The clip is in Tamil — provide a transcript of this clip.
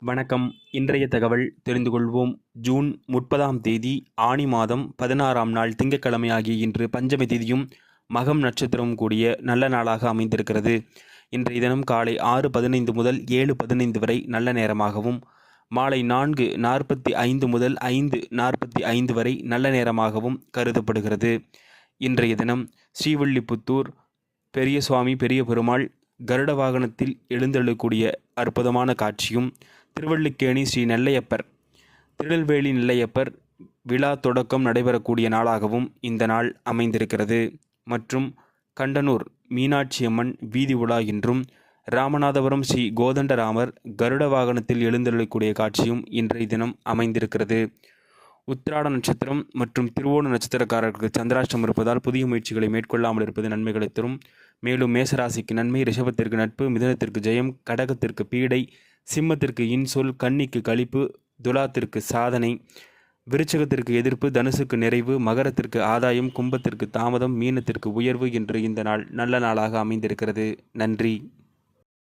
வணக்கம். இன்றைய தகவல் தெரிந்து கொள்வோம். ஜூன் 30ஆம் தேதி ஆனி மாதம் 16ஆம் நாள் திங்கட்கிழமை ஆகிய இன்று பஞ்சமி திதியும் மகம் நட்சத்திரமும் கூடிய நல்ல நாளாக அமைந்திருக்கிறது. இன்றைய தினம் காலை 6:15 முதல் 7:15 வரை நல்ல நேரமாகவும், மாலை 4:45 முதல் 5:45 வரை நல்ல நேரமாகவும் கருதப்படுகிறது. இன்றைய தினம் ஸ்ரீவில்லிபுத்தூர் பெரிய சுவாமி பெரிய பெருமாள் கருட வாகனத்தில் எழுந்தருளக்கூடிய அற்புதமான காட்சியும், திருவல்லிக்கேணி ஸ்ரீ நெல்லையப்பர் திருநெல்வேலி நெல்லையப்பர் விழா தொடக்கம் நடைபெறக்கூடிய நாளாகவும் இந்த நாள் அமைந்திருக்கிறது. மற்றும் கண்டனூர் மீனாட்சியம்மன் வீதி உலா என்றும், ராமநாதபுரம் ஸ்ரீ கோதண்டராமர் கருட வாகனத்தில் எழுந்தருளக்கூடிய காட்சியும் இன்றைய தினம் அமைந்திருக்கிறது. உத்திராட நட்சத்திரம் மற்றும் திருவோண நட்சத்திரக்காரர்களுக்கு சந்திராஷ்டம் இருப்பதால் புதிய முயற்சிகளை மேற்கொள்ளாமல் இருப்பது நன்மைகளை தரும். மேலும் மேசராசிக்கு நன்மை, ரிஷபத்திற்கு நட்பு, மிதுனத்திற்கு ஜெயம், கடகத்திற்கு பீடை, சிம்மத்திற்கு இன்சொல், கன்னிக்கு களிப்பு, துலாத்திற்கு சாதனை, விருச்சகத்திற்கு எதிர்ப்பு, தனுசுக்கு நிறைவு, மகரத்திற்கு ஆதாயம், கும்பத்திற்கு தாமதம், மீனத்திற்கு உயர்வு என்று இந்த நாள் நல்ல நாளாக அமைந்திருக்கிறது. நன்றி.